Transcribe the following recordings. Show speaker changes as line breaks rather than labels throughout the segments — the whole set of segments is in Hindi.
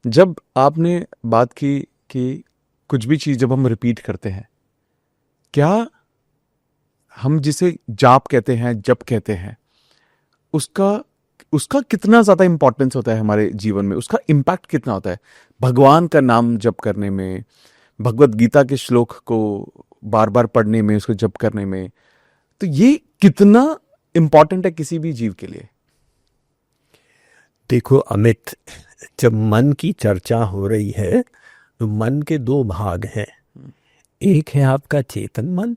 जब आपने बात की कि कुछ भी चीज़ जब हम रिपीट करते हैं, क्या हम जिसे जाप कहते हैं, जप कहते हैं, उसका उसका कितना ज़्यादा इम्पोर्टेंस होता है हमारे जीवन में, उसका इम्पैक्ट कितना होता है भगवान का नाम जप करने में, भगवत गीता के श्लोक को बार बार पढ़ने में, उसको जप करने में, तो ये कितना इम्पोर्टेंट है किसी भी जीव के लिए?
देखो अमित, जब मन की चर्चा हो रही है तो मन के दो भाग हैं। एक है आपका चेतन मन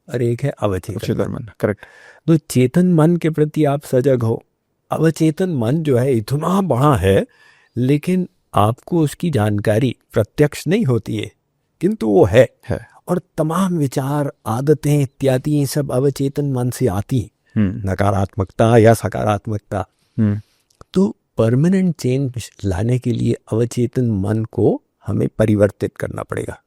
और एक है अवचेतन मन।
करेक्ट।
तो चेतन मन के प्रति आप सजग हो। अवचेतन मन जो है इतना बड़ा है, लेकिन आपको उसकी जानकारी प्रत्यक्ष नहीं होती है, किंतु वो है। और तमाम विचार, आदतें इत्यादि ये सब अवचेतन मन से आती, नकारात्मकता या सकारात्मकता। तो परमानेंट चेंज लाने के लिए अवचेतन मन को हमें परिवर्तित करना पड़ेगा।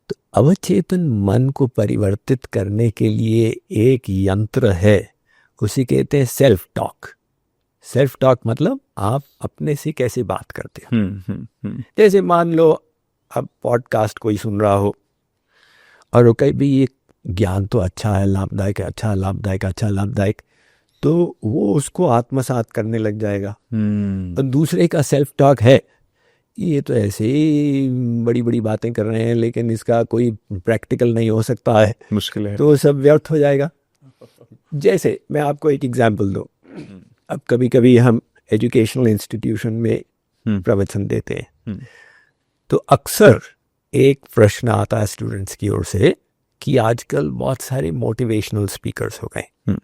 तो अवचेतन मन को परिवर्तित करने के लिए एक यंत्र है, उसे कहते हैं सेल्फ टॉक। सेल्फ टॉक मतलब आप अपने से कैसे बात करते हो। जैसे मान लो अब पॉडकास्ट कोई सुन रहा हो और वो कहे भी ये ज्ञान तो अच्छा है, लाभदायक है, अच्छा लाभदायक, अच्छा लाभदायक, तो वो उसको आत्मसात करने लग जाएगा। और दूसरे का सेल्फ टॉक है, ये तो ऐसे ही बड़ी बड़ी बातें कर रहे हैं, लेकिन इसका कोई प्रैक्टिकल नहीं हो सकता है,
मुश्किल है,
तो सब व्यर्थ हो जाएगा। जैसे मैं आपको एक एग्जाम्पल दूँ। अब कभी कभी हम एजुकेशनल इंस्टीट्यूशन में प्रवचन देते हैं, तो अक्सर एक प्रश्न आता है स्टूडेंट्स की ओर से कि आजकल बहुत सारे मोटिवेशनल स्पीकर्स हो गए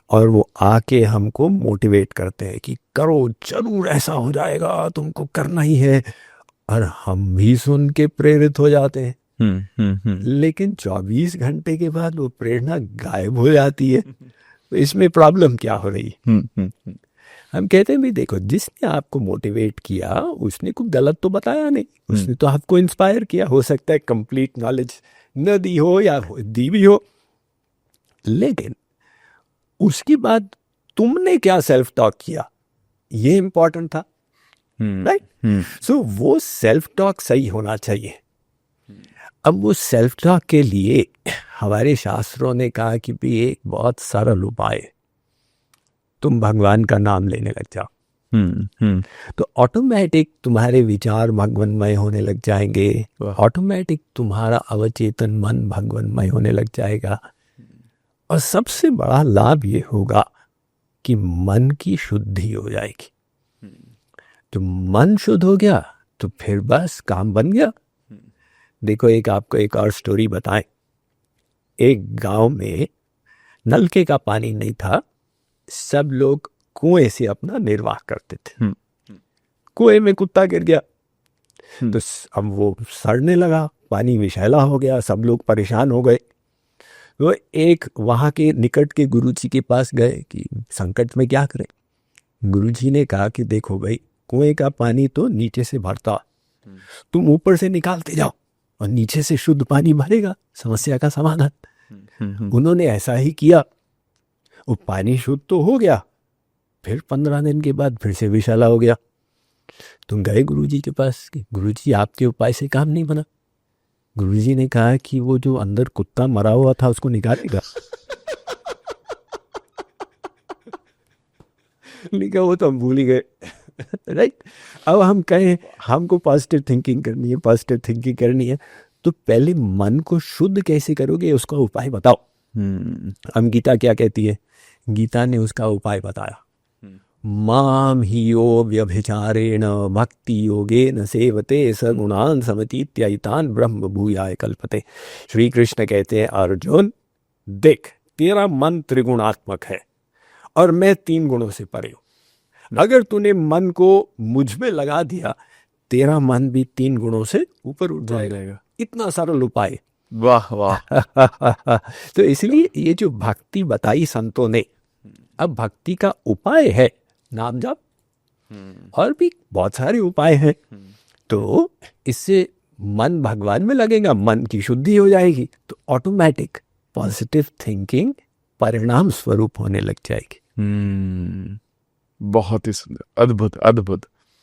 और वो आके हमको मोटिवेट करते हैं कि करो, जरूर ऐसा हो जाएगा, तुमको करना ही है। और हम भी सुन के प्रेरित हो जाते हैं। लेकिन 24 घंटे के बाद वो प्रेरणा गायब हो जाती है। तो इसमें प्रॉब्लम क्या हो रही है? हम कहते हैं भी देखो, जिसने आपको मोटिवेट किया उसने कुछ गलत तो बताया नहीं, उसने तो आपको इंस्पायर किया। हो सकता है कंप्लीट नॉलेज न दी हो या दी भी हो, लेकिन उसके बाद तुमने क्या सेल्फ टॉक किया, ये इंपॉर्टेंट था, राइट? सो वो सेल्फ टॉक सही होना चाहिए। अब वो सेल्फ टॉक के लिए हमारे शास्त्रों ने कहा कि भी एक बहुत सरल उपाय, तुम भगवान का नाम लेने लग जाओ। तो ऑटोमेटिक तुम्हारे विचार भगवानमय होने लग जाएंगे, ऑटोमेटिक तुम्हारा अवचेतन मन भगवानमय होने लग जाएगा। और सबसे बड़ा लाभ ये होगा कि मन की शुद्धि हो जाएगी। तो मन शुद्ध हो गया तो फिर बस काम बन गया। देखो, आपको एक और स्टोरी बताएं। एक गांव में नलके का पानी नहीं था, सब लोग कुएं से अपना निर्वाह करते थे। कुएं में कुत्ता गिर गया तो अब वो सड़ने लगा, पानी विषैला हो गया, सब लोग परेशान हो गए। वो एक वहाँ के निकट के गुरुजी के पास गए कि संकट में क्या करें। गुरुजी ने कहा कि देखो भाई, कुएं का पानी तो नीचे से भरता, तुम ऊपर से निकालते जाओ और नीचे से शुद्ध पानी भरेगा, समस्या का समाधान। उन्होंने ऐसा ही किया, वो पानी शुद्ध तो हो गया, फिर 15 दिन के बाद फिर से विषैला हो गया। तुम गए गुरुजी के पास कि गुरुजी आपके उपाय से काम नहीं बना। गुरुजी ने कहा कि वो जो अंदर कुत्ता मरा हुआ था उसको निकालेगा। लिखा वो तो हम भूल ही गए, राइट? अब हम कहें हमको पॉजिटिव थिंकिंग करनी है, पॉजिटिव थिंकिंग करनी है, तो पहले मन को शुद्ध कैसे करोगे उसका उपाय बताओ। हम गीता क्या कहती है? गीता ने उसका उपाय बताया, माम ही यो व्यभिचारेण भक्ति योगेन सेवते सगुणान समतीत्यायितान ब्रह्म भूयाय कल्पते। श्री कृष्ण कहते हैं, अर्जुन देख, तेरा मन त्रिगुणात्मक है और मैं 3 गुणों से परे हूं। अगर तूने मन को मुझ में लगा दिया, तेरा मन भी 3 गुणों से ऊपर उठ जाएगा। इतना सरल उपाय।
वाह वाह।
तो इसलिए ये जो भक्ति बताई संतों ने, अब भक्ति का उपाय है नाम जप, और भी बहुत सारे उपाय हैं। तो इससे मन भगवान में लगेगा, मन की शुद्धि हो जाएगी, तो ऑटोमेटिक पॉजिटिव थिंकिंग परिणाम स्वरूप होने लग जाएगी।
बहुत ही सुंदर, अद्भुत अद्भुत।